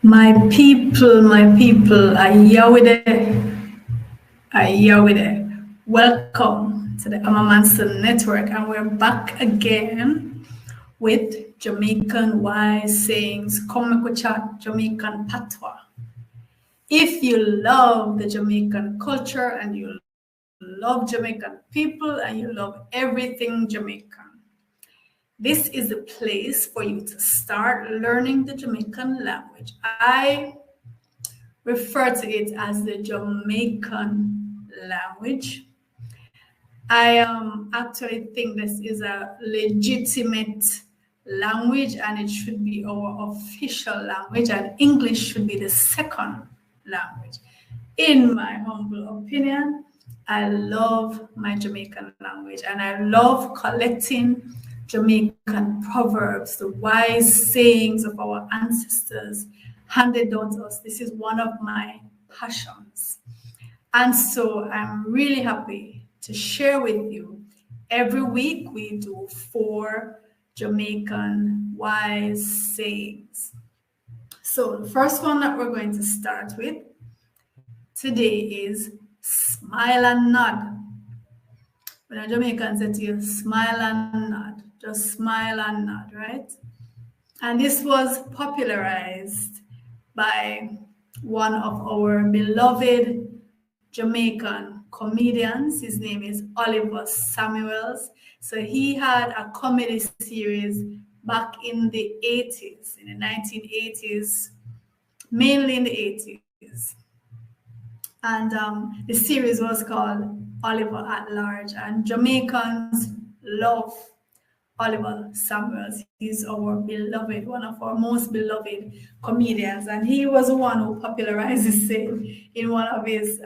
My people, Ayawide. Welcome to the Amamanson Network, and we're back again with Jamaican wise sayings, come make we chat Jamaican Patois. If you love the Jamaican culture and you love Jamaican people and you love everything Jamaican, this is the place for you to start learning the Jamaican language. I refer to it as the Jamaican language. I actually think this is a legitimate language and it should be our official language, and English should be the second language. In my humble opinion, I love my Jamaican language and I love collecting Jamaican proverbs, the wise sayings of our ancestors handed down to us. This is one of my passions. And so I'm really happy to share with you. Every week we do 4 Jamaican wise sayings. So the first one that we're going to start with today is smile and nod. When a Jamaican says to you, smile and nod, just smile and nod, right? And this was popularized by one of our beloved Jamaican comedians. His name is Oliver Samuels. So he had a comedy series back in the 80s, in the 1980s, mainly in the 80s. And the series was called Oliver at Large, and Jamaicans love Oliver Samuels. He's our beloved, one of our most beloved comedians, and he was the one who popularized this saying in one of his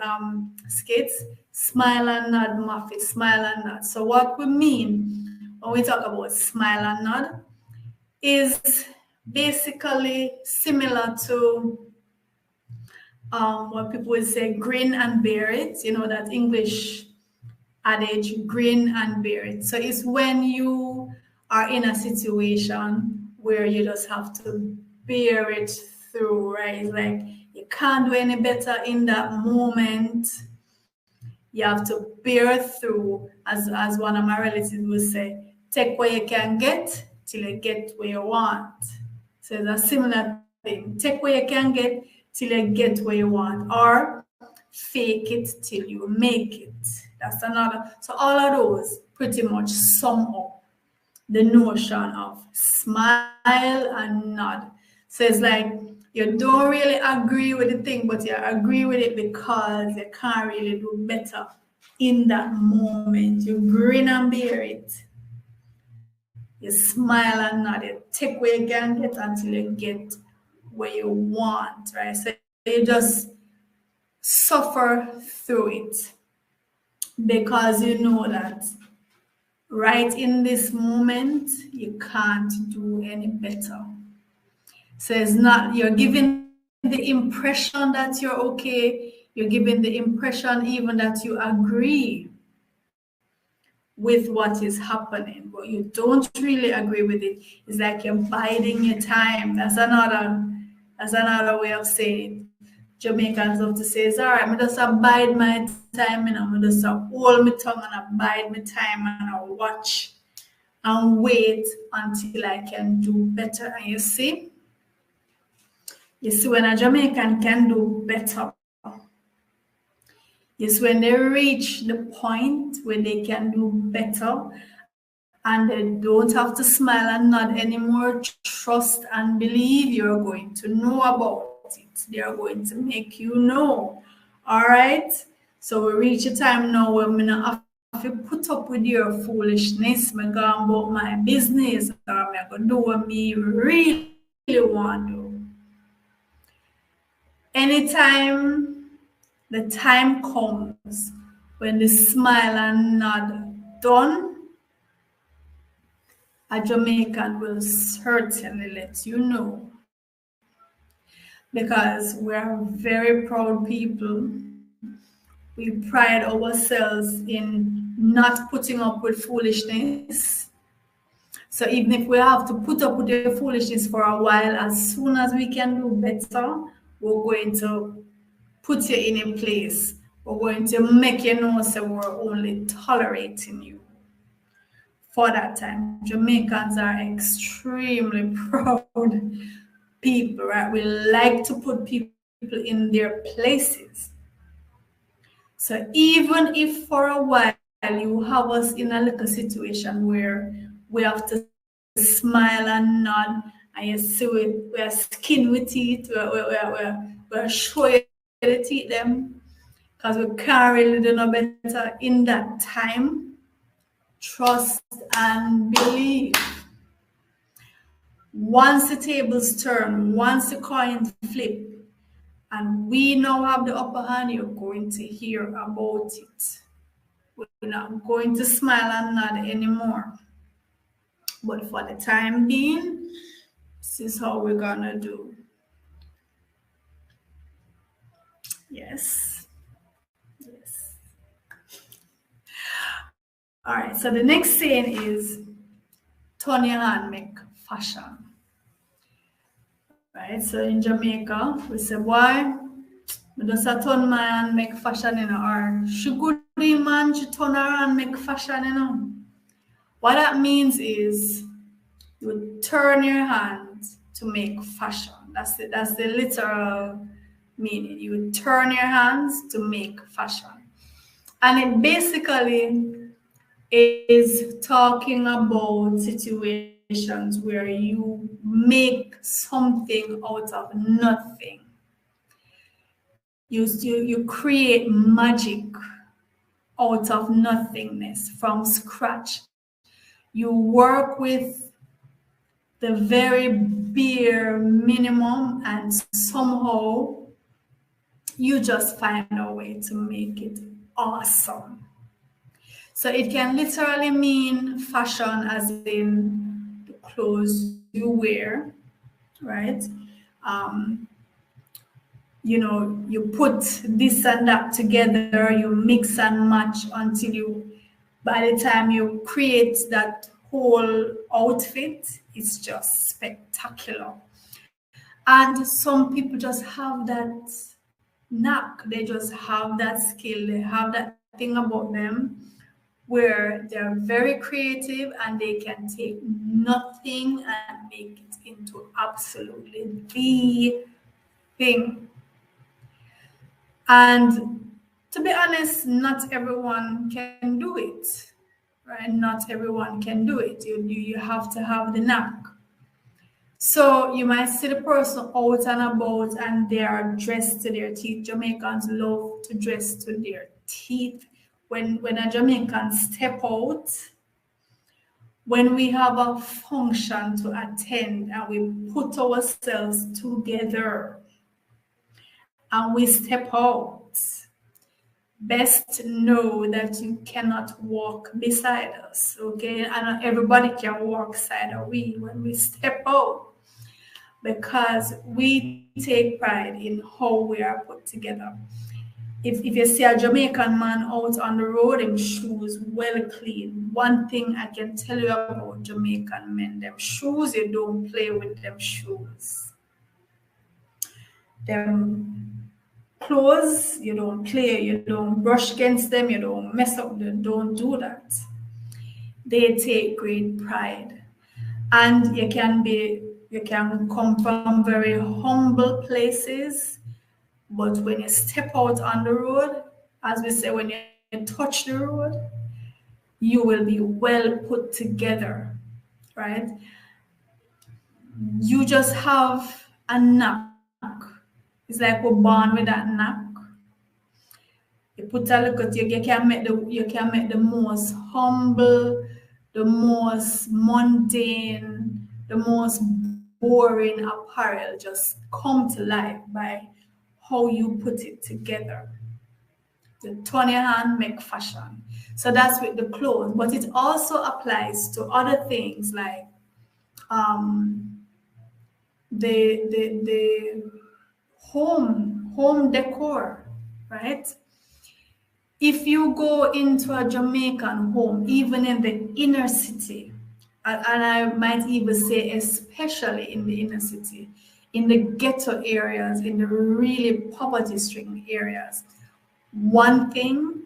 skits, smile and nod, Muffy, smile and nod. So what we mean when we talk about smile and nod is basically similar to what people would say, grin and bear it, you know, that English adage, grin and bear it. So it's when you are in a situation where you just have to bear it through, right? It's like you can't do any better in that moment. You have to bear through, as one of my relatives would say, take what you can get till you get what you want. So it's a similar thing. Take what you can get till you get what you want, or fake it till you make it. That's another. So all of those pretty much sum up the notion of smile and nod. So it's like you don't really agree with the thing, but you agree with it because you can't really do better in that moment. You grin and bear it. You smile and nod. You take what you can get until you get what you want, right? So you just suffer through it because you know that right in this moment you can't do any better. So it's not, you're giving the impression that you're okay, you're giving the impression even that you agree with what is happening, but you don't really agree with it. It's like you're biding your time. That's another way of saying it. Jamaicans love to say, it's all right, I just abide my time, and I'm just hold my tongue and abide my time, and I'll watch and wait until I can do better. And you see when a Jamaican can do better, is when they reach the point where they can do better and they don't have to smile and nod anymore. Trust and believe you're going to know about it. They are going to make you know. All right? So we reach a time now where I'm not have to put up with your foolishness. I'm going about my business, or I'm going to do what me really want to do. Anytime the time comes when the smile and nod done, a Jamaican will certainly let you know. Because we're very proud people. We pride ourselves in not putting up with foolishness. So even if we have to put up with the foolishness for a while, as soon as we can do better, we're going to put you in a place. We're going to make you know so we're only tolerating you for that time. Jamaicans are extremely proud people, right? We like to put people in their places. So even if for a while you have us in a little situation where we have to smile and nod, and you see we're skin with teeth, we're showing the teeth them, because we can't really do no better in that time. Trust and believe. Once the tables turn, once the coin flip, and we now have the upper hand, you're going to hear about it. We're not going to smile and nod anymore. But for the time being, this is how we're gonna do. Yes. Yes. All right, so the next saying is turn your hand make fashion. Right? So in Jamaica, we say, boy, we just a turn my hand make fashion, you know, or she good man, she turn her hand make fashion, you know. What that means is you turn your hand to make fashion. That's the literal meaning. You turn your hands to make fashion. And it basically is talking about situations where you make something out of nothing. You create magic out of nothingness from scratch. You work with the very bare minimum, and somehow you just find a way to make it awesome. So it can literally mean fashion as in the clothes you wear, right? You know, you put this and that together, you mix and match until you, by the time you create that whole outfit, it's just spectacular. And some people just have that knack, they just have that skill, they have that thing about them where they're very creative and they can take nothing and make it into absolutely the thing. And to be honest, not everyone can do it, right? Not everyone can do it. You have to have the knack. So you might see the person out and about and they are dressed to their teeth. Jamaicans love to dress to their teeth. When a Jamaican step out, when we have a function to attend and we put ourselves together and we step out, best know that you cannot walk beside us, okay? And everybody can walk side of we when we step out, because we take pride in how we are put together. If you see a Jamaican man out on the road, them shoes well clean. One thing I can tell you about Jamaican men, them shoes, you don't play with them shoes. Them clothes, you don't play, you don't brush against them, you don't mess up them, don't do that. They take great pride. And you can come from very humble places, but when you step out on the road, as we say, when you touch the road, you will be well put together, right? You just have a knack. It's like we're born with that knack. You put a look at you can make the most humble, the most mundane, the most boring apparel just come to life by how you put it together. The turn your hand make fashion. So that's with the clothes, but it also applies to other things like the home decor, right? If you go into a Jamaican home, even in the inner city, and I might even say especially in the inner city, in the ghetto areas, in the really poverty-stricken areas. One thing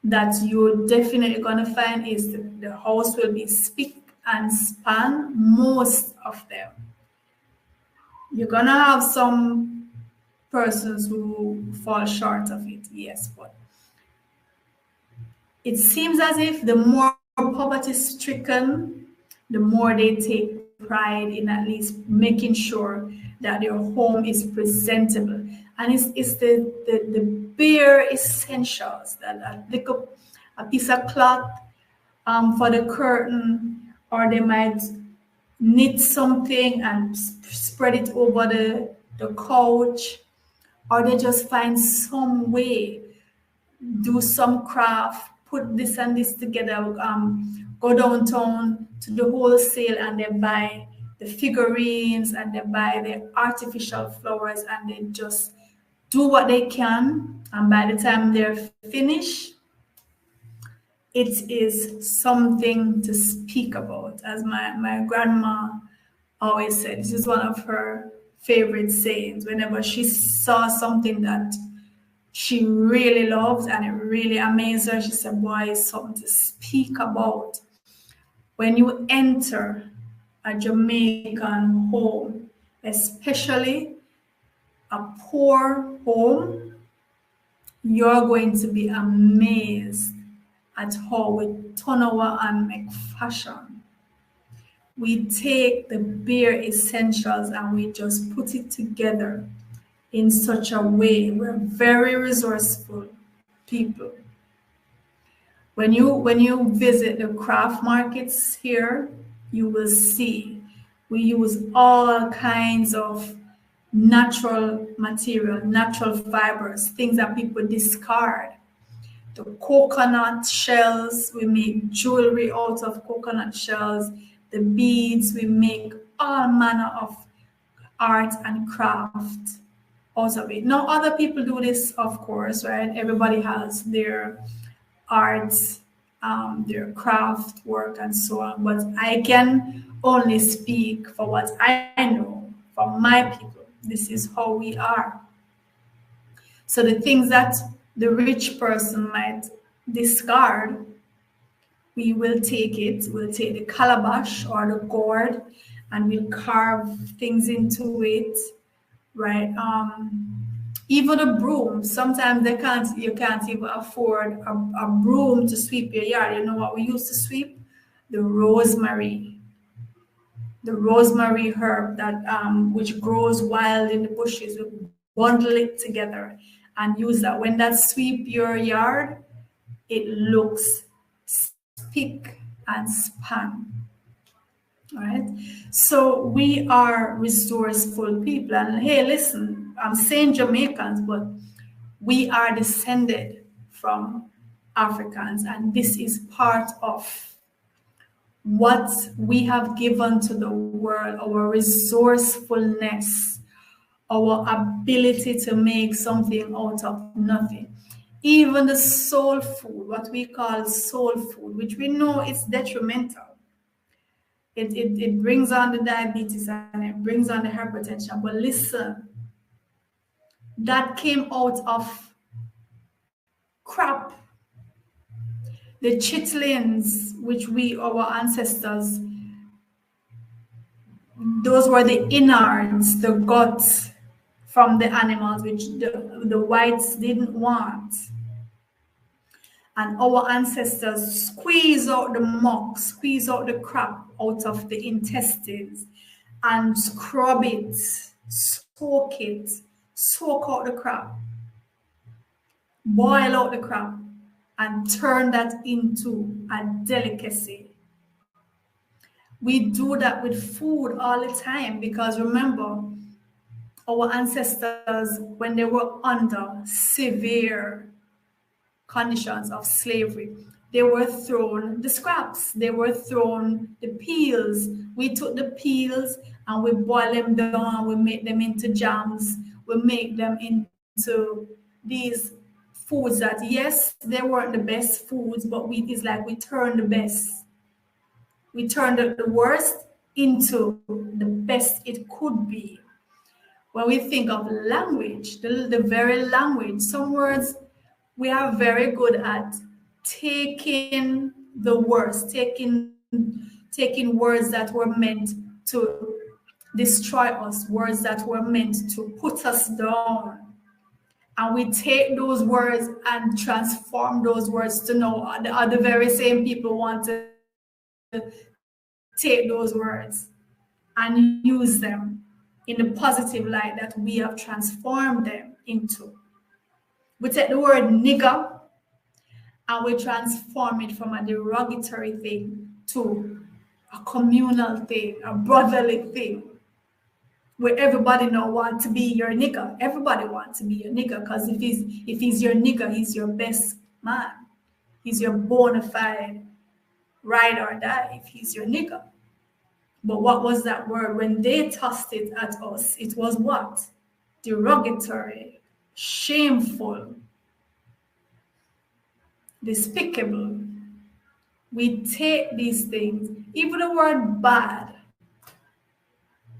that you're definitely gonna find is the house will be spick and span, most of them. You're gonna have some persons who fall short of it, yes, but it seems as if the more poverty stricken, the more they take pride in at least making sure that their home is presentable. And it's the bare essentials, that a little a piece of cloth for the curtain, or they might knit something and spread it over the couch, or they just find some way, do some craft, put this and this together, go downtown to the wholesale and they buy the figurines and they buy the artificial flowers and they just do what they can. And by the time they're finished, it is something to speak about. As my grandma always said, this is one of her favorite sayings. Whenever she saw something that she really loved and it really amazed her, she said, boy, it's something to speak about. When you enter a Jamaican home, especially a poor home, you're going to be amazed at how we turn over and make fashion. We take the bare essentials and we just put it together in such a way. We're very resourceful people. When you visit the craft markets here, you will see we use all kinds of natural material, natural fibers, things that people discard. The coconut shells, we make jewelry out of coconut shells. The beads, we make all manner of art and craft out of it. Now, other people do this, of course, right? Everybody has their art, their craft work, and so on. But I can only speak for what I know from my people. This is how we are. So the things that the rich person might discard, we will take it. We'll take the calabash or the gourd, and we'll carve things into it, right? Even a broom. Sometimes you can't even afford a broom to sweep your yard. You know what we used to sweep? The rosemary. The rosemary herb that which grows wild in the bushes. We bundle it together and use that. When that sweep your yard, it looks spick and span. All right. So we are resourceful people. And hey, listen, I'm saying Jamaicans, but we are descended from Africans, and this is part of what we have given to the world, our resourcefulness, our ability to make something out of nothing. Even the soul food, what we call soul food, which we know is detrimental. It brings on the diabetes and it brings on the hypertension. But listen, that came out of crap. The chitlins, which our ancestors, those were the innards, the guts from the animals, which the whites didn't want. And our ancestors squeeze out the muck, squeeze out the crap out of the intestines and scrub it, soak out the crap, boil out the crap, and turn that into a delicacy. We do that with food all the time because remember, our ancestors, when they were under severe conditions of slavery, they were thrown the scraps, they were thrown the peels. We took the peels and we boil them down, we make them into jams, we make them into these foods that, yes, they weren't the best foods, but it's like we turn the best. We turn the worst into the best it could be. When we think of language, the very language, some words we are very good at taking the worst, taking words that were meant to destroy us, words that were meant to put us down. And we take those words and transform those words to know are the very same people want to take those words and use them in the positive light that we have transformed them into. We take the word nigger and we transform it from a derogatory thing to a communal thing, a brotherly thing, where everybody now want to be your nigger. Everybody wants to be your nigger because if he's your nigger, he's your best man. He's your bona fide ride or die if he's your nigger. But what was that word? When they tossed it at us, it was what? Derogatory, shameful, despicable. We take these things, even the word bad.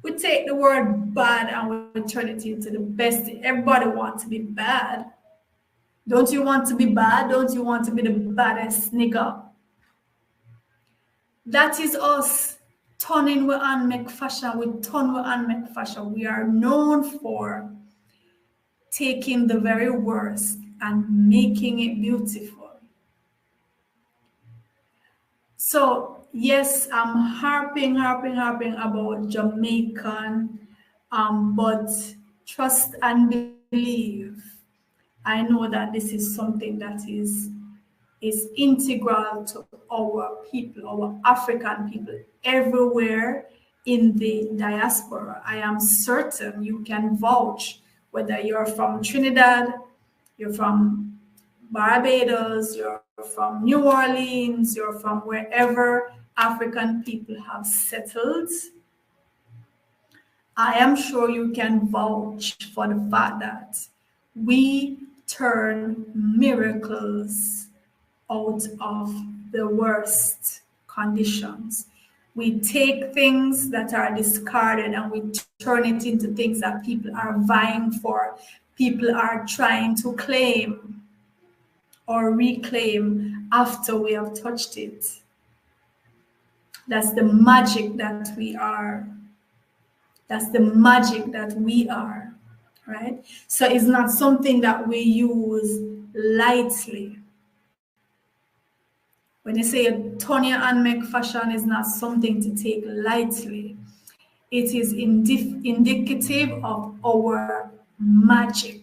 We take the word bad and we turn it into the best. Everybody wants to be bad. Don't you want to be bad? Don't you want to be the baddest nigger? That is us turning we and make fashion. We turn we and make fashion. We are known for taking the very worst and making it beautiful. So yes, I'm harping about Jamaican, but trust and believe. I know that this is something that is integral to our people, our African people, everywhere in the diaspora. I am certain you can vouch, whether you're from Trinidad, you're from Barbados, you're from New Orleans, you're from wherever African people have settled. I am sure you can vouch for the fact that we turn miracles out of the worst conditions. We take things that are discarded and we turn it into things that people are vying for, people are trying to claim or reclaim after we have touched it. That's the magic that we are. That's the magic that we are, right? So it's not something that we use lightly. When you say Tonya and make fashion is not something to take lightly, it is indicative of our magic,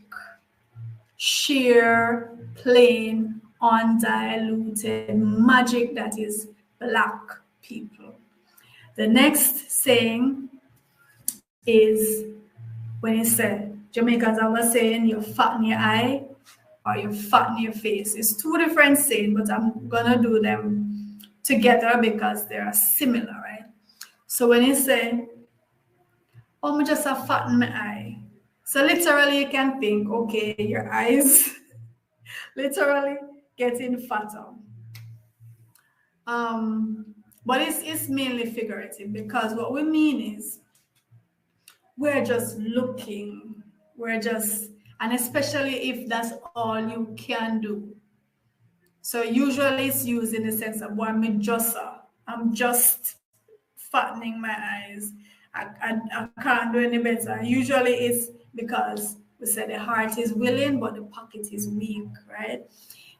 sheer, plain, undiluted magic that is Black people. The next saying is when you say, Jamaicans always saying, you fat in your eye, or you fat in your face. It's two different sayings, but I'm gonna do them together because they are similar, right? So when you say, oh, me just a fat in my eye. So literally you can think, okay, your eyes literally getting fatter. But it's mainly figurative because what we mean is we're just looking, and especially if that's all you can do. So usually it's used in the sense of, well, I'm just fattening my eyes. I can't do any better. Usually it's because we said the heart is willing, but the pocket is weak, right?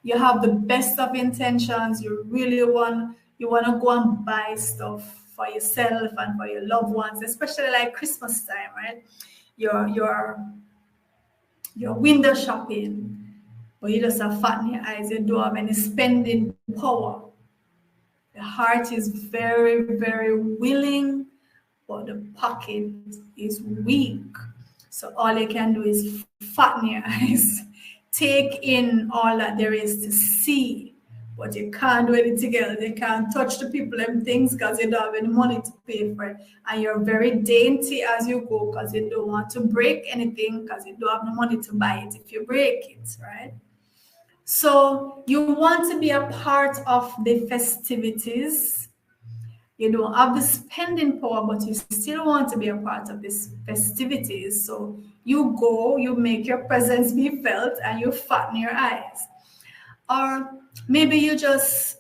You have the best of intentions. You really want to go and buy stuff for yourself and for your loved ones, especially like Christmas time, right? Your window shopping, but you just have fat in your eyes. You don't have any spending power. The heart is very, very willing, but the pocket is weak. So all you can do is fatten your eyes, take in all that there is to see, but you can't do anything else. You can't touch the people and things because you don't have any money to pay for it. And you're very dainty as you go because you don't want to break anything because you don't have no money to buy it if you break it, right? So you want to be a part of the festivities You don't have the spending power, but you still want to be a part of these festivities. So you go, you make your presence be felt, and you fatten your eyes. Or maybe you just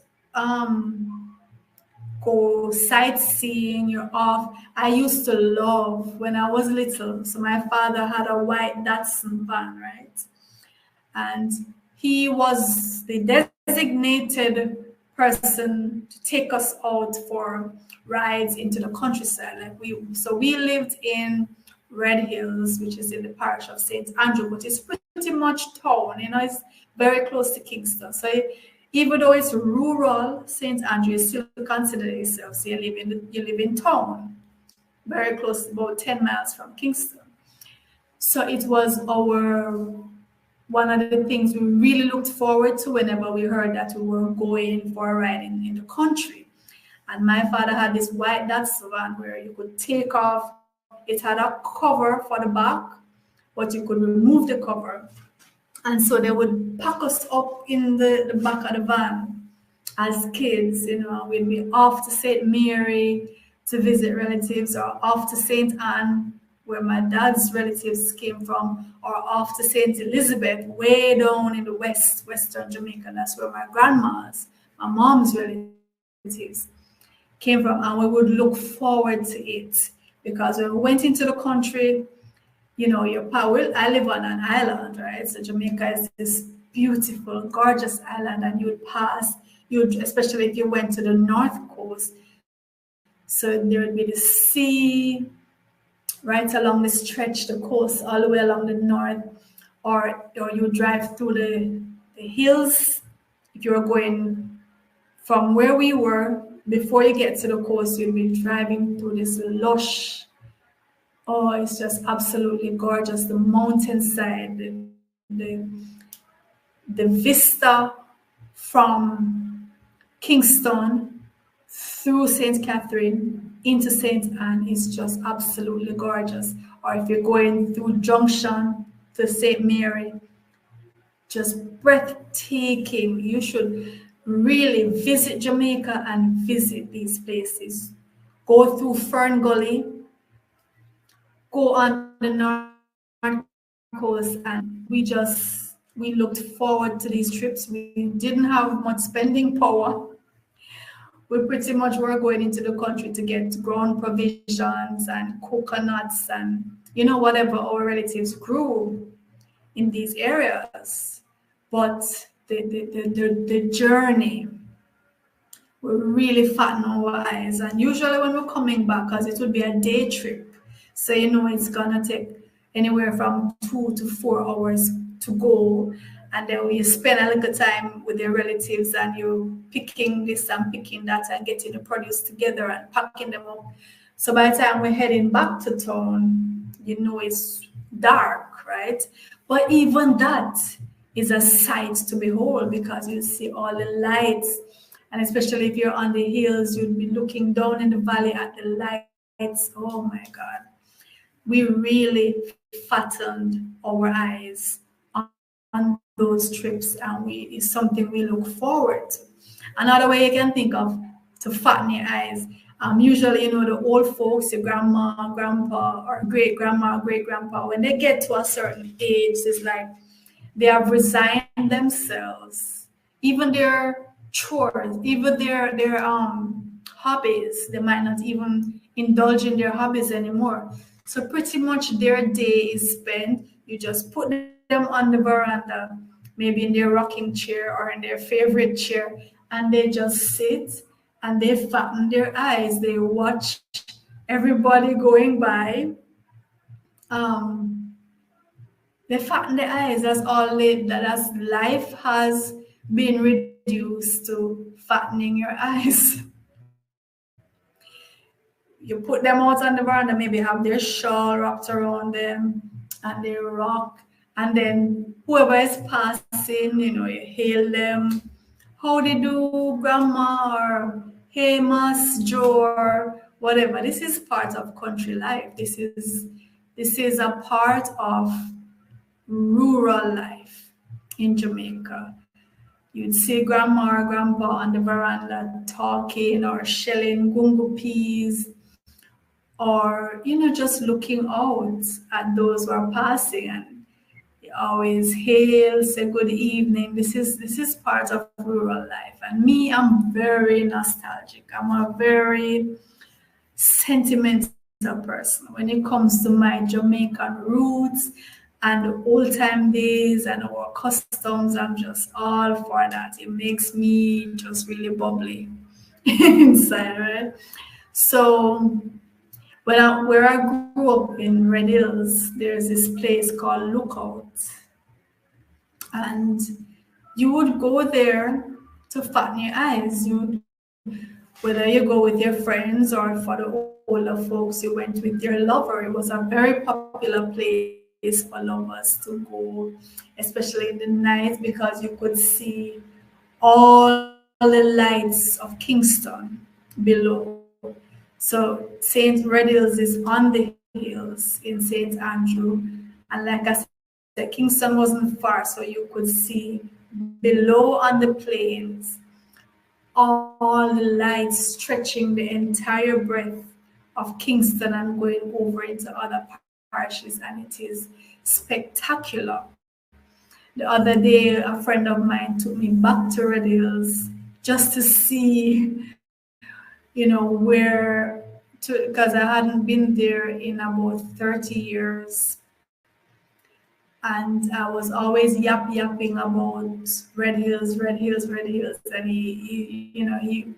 go sightseeing, you're off. I used to love when I was little. So my father had a white Datsun van, right? And he was the designated person to take us out for rides into the countryside. We lived in Red Hills, which is in the parish of St. Andrew, but it's pretty much town, it's very close to Kingston. So even though it's rural, St. Andrew is still considered itself. So you live in town, very close, about 10 miles from Kingston. So it was one of the things we really looked forward to whenever we heard that we were going for a ride in the country. And my father had this white Datsun van where you could take off. It had a cover for the back, but you could remove the cover. And so they would pack us up in the back of the van as kids. We'd be off to St. Mary to visit relatives, or off to St. Anne, where my dad's relatives came from, or off to St. Elizabeth, way down in the western Jamaica. That's where my mom's relatives came from. And we would look forward to it, because when we went into the country, I live on an island, right? So Jamaica is this beautiful, gorgeous island, and especially if you went to the north coast. So there would be the sea right along the stretch, the coast, all the way along the north, or you drive through the hills. If you were going from where we were, before you get to the coast, you'd be driving through this lush. Oh, it's just absolutely gorgeous. The mountainside, the vista from Kingston through St. Catherine into St. Anne is just absolutely gorgeous. Or if you're going through Junction to St. Mary, just breathtaking. You should really visit Jamaica and visit these places. Go through Fern Gully, go on the north coast, and we looked forward to these trips. We didn't have much spending power. We pretty much were going into the country to get ground provisions and coconuts and whatever our relatives grew in these areas. But the journey will really fatten our eyes. And usually when we're coming back, because it would be a day trip, so it's gonna take anywhere from 2 to 4 hours to go, and then you spend a little time with your relatives, and you're picking this and picking that and getting the produce together and packing them up. So by the time we're heading back to town, it's dark, right? But even that is a sight to behold, because you see all the lights, and especially if you're on the hills, you'd be looking down in the valley at the lights. Oh my God. We really fattened our eyes on those trips, and it's something we look forward to. Another way you can think of to fatten your eyes, usually the old folks, your grandma, grandpa, or great grandma, great grandpa, when they get to a certain age, it's like they have resigned themselves, even their chores, even their hobbies. They might not even indulge in their hobbies anymore. So pretty much their day is spent, you just put them on the veranda, maybe in their rocking chair or in their favorite chair, and they just sit and they fatten their eyes. They watch everybody going by. They fatten their eyes. That's all that's life has been reduced to fattening your eyes. You put them out on the veranda, maybe have their shawl wrapped around them, and they rock. And then whoever is passing, you hail them. How they do, grandma, or hey, Mas, Joe, or whatever. This is part of country life. This is a part of rural life in Jamaica. You'd see grandma or grandpa on the veranda talking or shelling gungo peas, or just looking out at those who are passing, and they always hail, say good evening. This is part of rural life, and me, I'm very nostalgic. I'm a very sentimental person when it comes to my Jamaican roots and the old time days and our customs. I'm just all for that. It makes me just really bubbly inside, right? So where I grew up in Red Hills, there's this place called Lookout, and you would go there to fatten your eyes. Whether you go with your friends or for the older folks, you went with your lover. It was a very popular place for lovers to go, especially in the night, because you could see all the lights of Kingston below. So St. Red Hills is on the hills in St. Andrew. And like I said, Kingston wasn't far, so you could see below on the plains all the lights stretching the entire breadth of Kingston and going over into other parishes, and it is spectacular. The other day, a friend of mine took me back to Red Hills just to see, because I hadn't been there in about 30 years. And I was always yapping about Red Hills, Red Hills, Red Hills. And he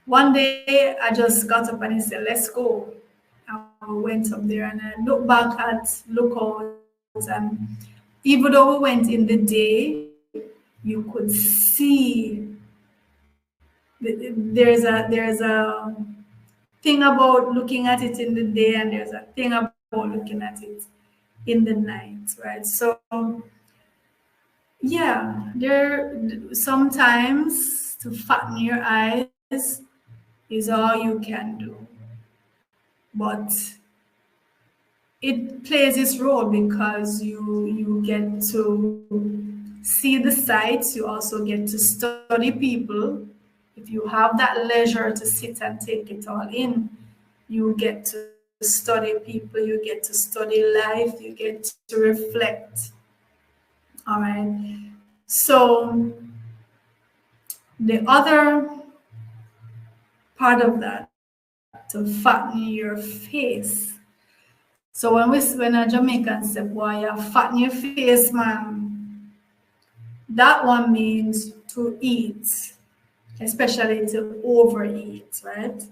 one day I just got up and he said, let's go. I went up there and I looked back at Lookouts, and even though we went in the day, you could see there's a thing about looking at it in the day, and there's a thing about looking at it in the night, right? So yeah, there sometimes to fatten your eyes is all you can do, but it plays its role because you get to see the sights. You also get to study people. If you have that leisure to sit and take it all in, you get to study people, you get to study life, you get to reflect. All right. So the other part of that, to fatten your face. So when a Jamaican say, boy, you fatten your face, man, that one means to eat, especially to overeat, right?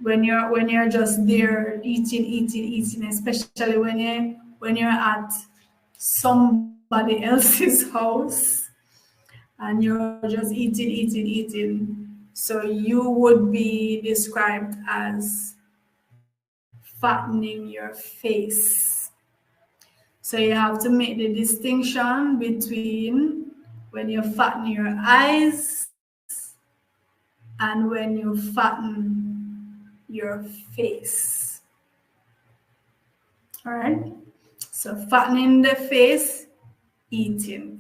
When you're just there eating, especially when you're at somebody else's house and you're just eating. So you would be described as fattening your face. So you have to make the distinction between when you fatten your eyes and when you fatten your face. All right. So fattening the face, eating.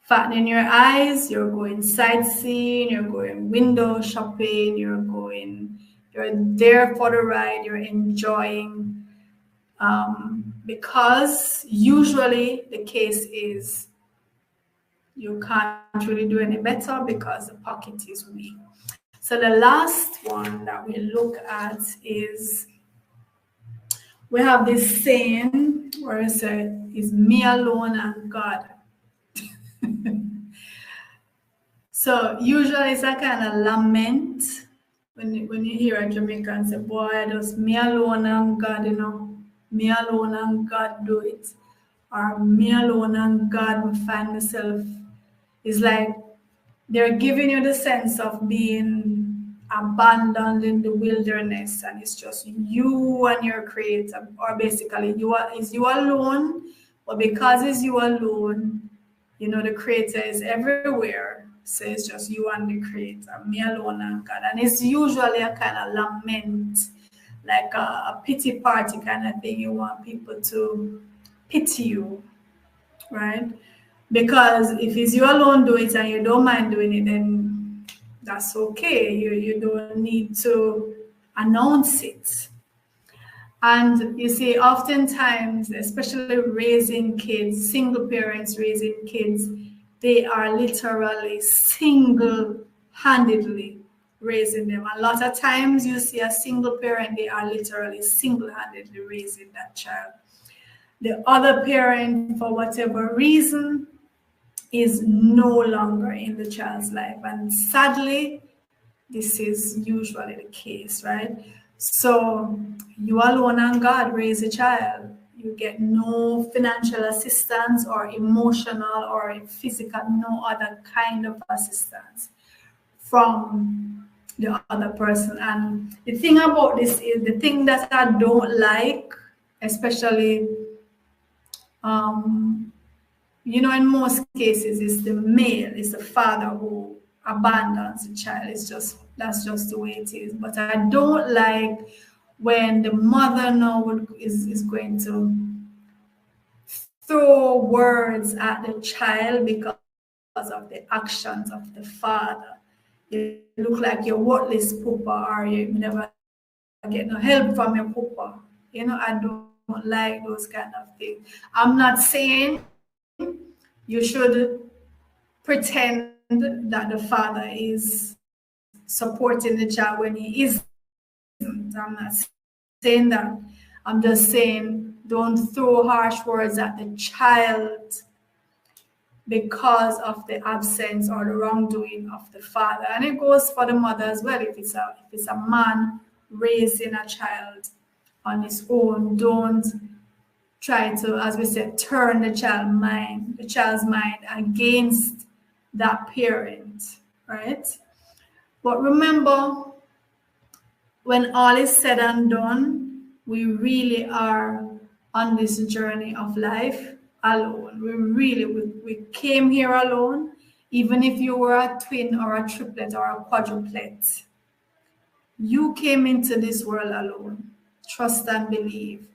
Fattening your eyes, you're going sightseeing, you're going window shopping, you're there for the ride, you're enjoying. Because usually the case is you can't really do any better because the pocket is weak. So the last one that we look at is, we have this saying where it says, is me alone and God. So usually it's a kind of lament when you hear a Jamaican say, boy, just me alone and God, me alone and God do it. Or me alone and God find myself. It's like they're giving you the sense of being abandoned in the wilderness, and it's just you and your creator, or basically is you alone, but because it's you alone, the creator is everywhere. So it's just you and the creator, me alone and God. And it's usually a kind of lament, like a pity party kind of thing. You want people to pity you, right? Because if it's you alone do it and you don't mind doing it, then that's okay. You don't need to announce it. And you see, oftentimes, especially raising kids, single parents raising kids, they are literally single-handedly raising them. A lot of times you see a single parent, they are literally single-handedly raising that child. The other parent, for whatever reason, is no longer in the child's life. And sadly, this is usually the case, right? So you alone and God raise a child. You get no financial assistance or emotional or physical, no other kind of assistance from the other person. And the thing about this is the thing that I don't like, especially in most cases, it's the male, it's the father who abandons the child. That's just the way it is. But I don't like when the mother now is going to throw words at the child because of the actions of the father. You look like you're worthless pooper, or you never get no help from your pooper. I don't like those kind of things. I'm not saying you should pretend that the father is supporting the child when he isn't. I'm not saying that. I'm just saying don't throw harsh words at the child because of the absence or the wrongdoing of the father. And it goes for the mother as well. If it's a man raising a child on his own, don't try to, as we said, turn the child's mind against that parent, right? But remember, when all is said and done, we really are on this journey of life alone. We came here alone. Even if you were a twin or a triplet or a quadruplet, you came into this world alone. Trust and believe.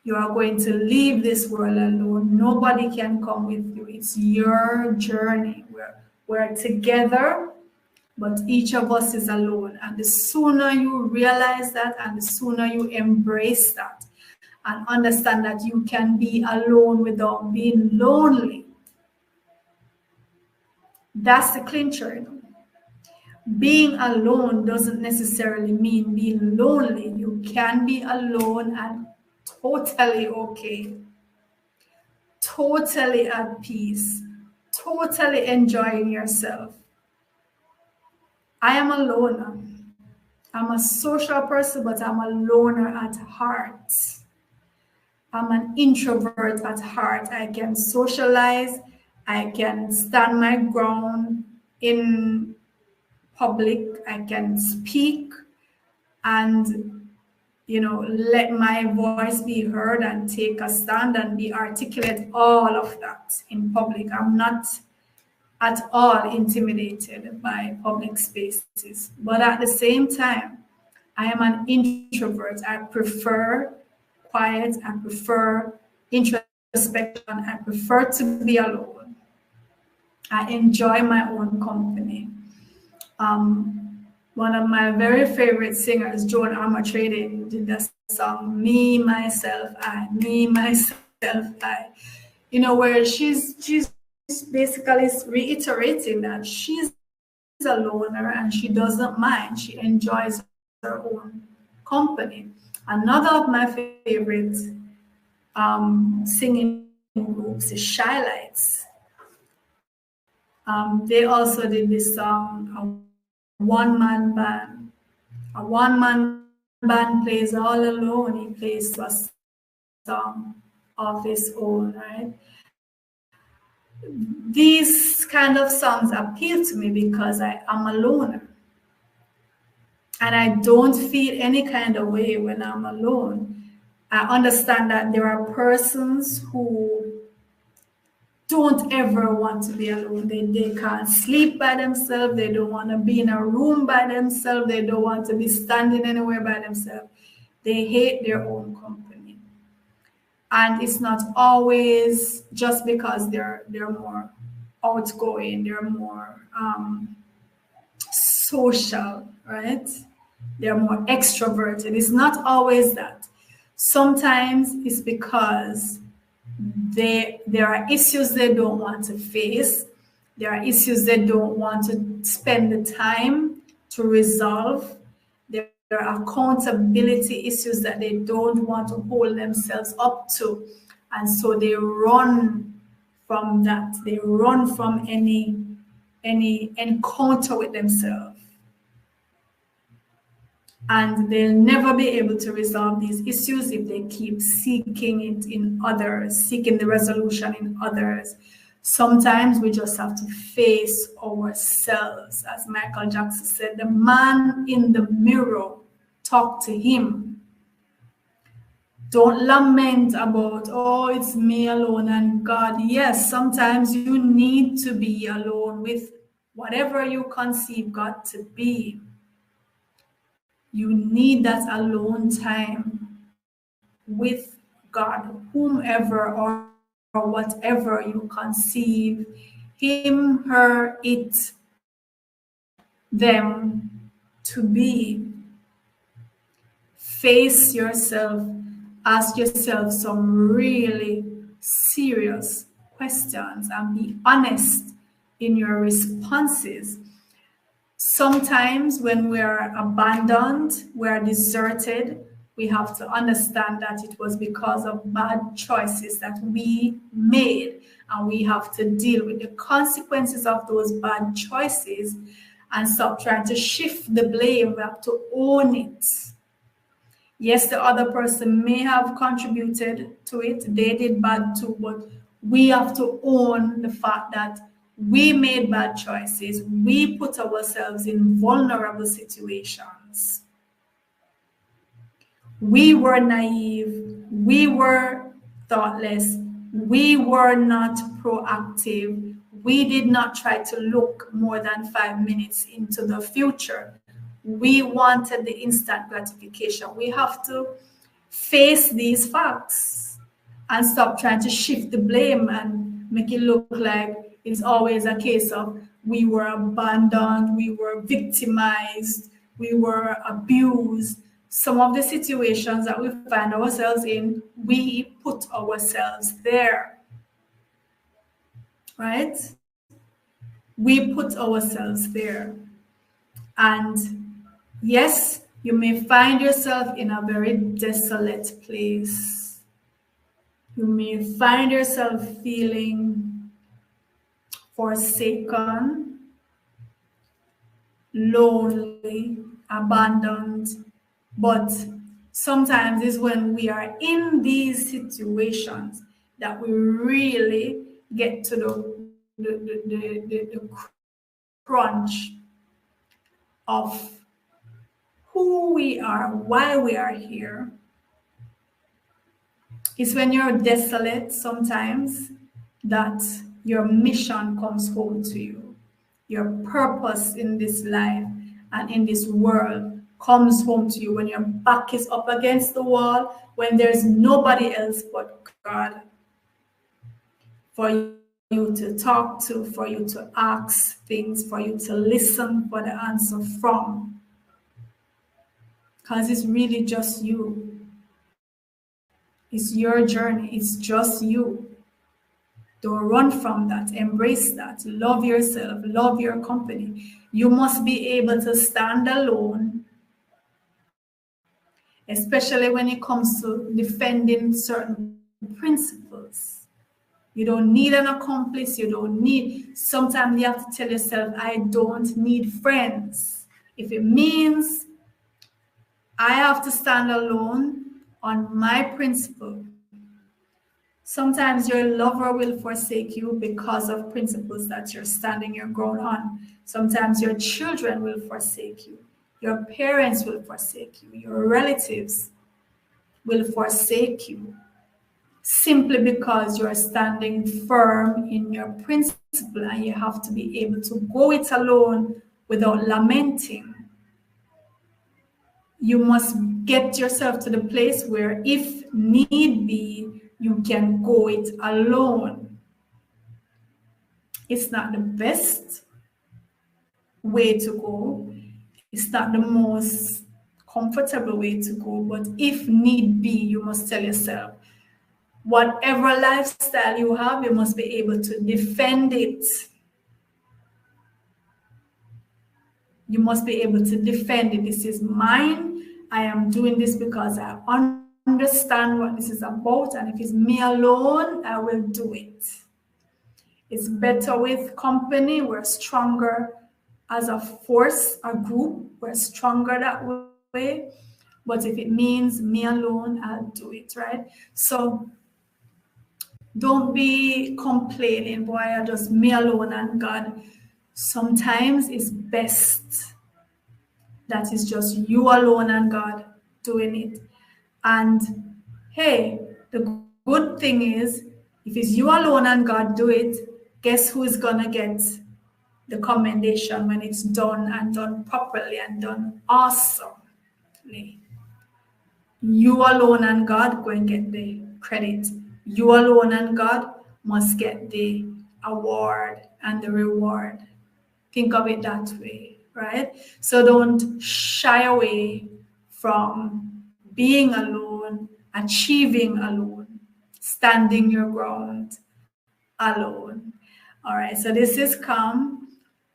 You are going to leave this world alone. Nobody can come with you. It's your journey. We're together, but each of us is alone. And the sooner you realize that and the sooner you embrace that and understand that you can be alone without being lonely, that's the clincher. Being alone doesn't necessarily mean being lonely. You can be alone and totally okay, totally at peace, totally enjoying yourself. I am a loner. I'm a social person, but I'm a loner at heart. I'm an introvert at heart. I can socialize. I can stand my ground in public. I can speak and let my voice be heard and take a stand and be articulate, all of that in public. I'm not at all intimidated by public spaces. But at the same time, I am an introvert. I prefer quiet. I prefer introspection. I prefer to be alone. I enjoy my own company. One of my very favorite singers, Joan Armatrading, did the song "Me, Myself, I." Me, myself, I. Where she's basically reiterating that she's a loner and she doesn't mind. She enjoys her own company. Another of my favorite singing groups is Shy Lights. They also did this song, a one-man band. A one-man band plays all alone. He plays to a song of his own, right? These kind of songs appeal to me because I am a loner. And I don't feel any kind of way when I'm alone. I understand that there are persons who don't ever want to be alone. They can't sleep by themselves. They don't want to be in a room by themselves. They don't want to be standing anywhere by themselves. They hate their own company. And it's not always just because they're more outgoing, they're more social, right? They're more extroverted. It's not always that. Sometimes it's because there are issues they don't want to face. There are issues they don't want to spend the time to resolve. There are accountability issues that they don't want to hold themselves up to. And so they run from that. They run from any encounter with themselves. And they'll never be able to resolve these issues if they keep seeking it in others, seeking the resolution in others. Sometimes we just have to face ourselves. As Michael Jackson said, the man in the mirror, talk to him. Don't lament about, oh, it's me alone and God. Yes, sometimes you need to be alone with whatever you conceive God to be. You need that alone time with God, whomever or whatever you conceive, him, her, it, them to be. Face yourself, ask yourself some really serious questions and be honest in your responses. Sometimes when we are abandoned, we are deserted, we have to understand that it was because of bad choices that we made, and we have to deal with the consequences of those bad choices and stop trying to shift the blame. We have to own it. Yes, the other person may have contributed to it, they did bad too, but we have to own the fact that we made bad choices. We put ourselves in vulnerable situations. We were naive. We were thoughtless. We were not proactive. We did not try to look more than 5 minutes into the future. We wanted the instant gratification. We have to face these facts and stop trying to shift the blame and make it look like it's always a case of we were abandoned, we were victimized, we were abused. Some of the situations that we find ourselves in, we put ourselves there, right? We put ourselves there. And yes, you may find yourself in a very desolate place. You may find yourself feeling forsaken, lonely, abandoned. But sometimes it's when we are in these situations that we really get to the crunch of who we are, why we are here. It's when you're desolate sometimes that your mission comes home to you. Your purpose in this life and in this world comes home to you when your back is up against the wall, when there's nobody else but God for you to talk to, for you to ask things, for you to listen for the answer from. Because it's really just you. It's your journey. It's just you. Don't run from that. Embrace that. Love yourself. Love your company. You must be able to stand alone, especially when it comes to defending certain principles. You don't need an accomplice. You don't need, sometimes you have to tell yourself, I don't need friends. If it means I have to stand alone on my principle. Sometimes your lover will forsake you because of principles that you're standing your ground on. Sometimes your children will forsake you. Your parents will forsake you. Your relatives will forsake you simply because you're standing firm in your principle, and you have to be able to go it alone without lamenting. You must get yourself to the place where, if need be, you can go it alone. It's not the best way to go. It's not the most comfortable way to go, but if need be, you must tell yourself, whatever lifestyle you have, you must be able to defend it. You must be able to defend it. This is mine. I am doing this because I understand what this is about, and if it's me alone, I will do it. It's better with company. We're stronger as a force, a group. We're stronger that way. But if it means me alone, I'll do it, right? So don't be complaining, boy, I just me alone and God. Sometimes it's best that is just you alone and God doing it. And hey, the good thing is, if it's you alone and God do it, guess who is gonna get the commendation when it's done and done properly and done awesomely? You alone and God go and get the credit. You alone and God must get the award and the reward. Think of it that way, right? So don't shy away from being alone, achieving alone, standing your ground alone. All right, so this is come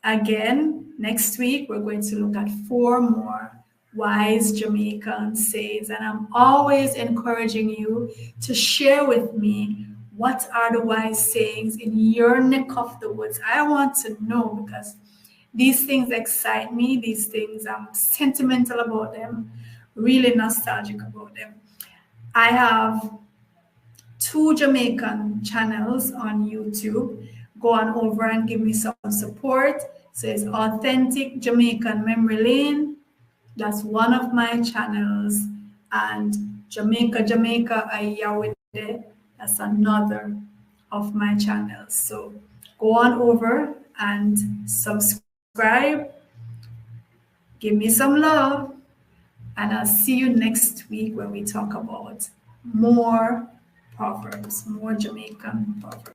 again. Next week, we're going to look at 4 more wise Jamaican sayings, and I'm always encouraging you to share with me what are the wise sayings in your neck of the woods. I want to know, because these things excite me. These things, I'm sentimental about them, really nostalgic about them. I have 2 Jamaican channels on YouTube. Go on over and give me some support. So it's Authentic Jamaican Memory Lane. That's one of my channels. And Jamaica Ayawide, that's another of my channels. So go on over and subscribe. Give me some love. And I'll see you next week when we talk about more Proverbs, more Jamaican Proverbs.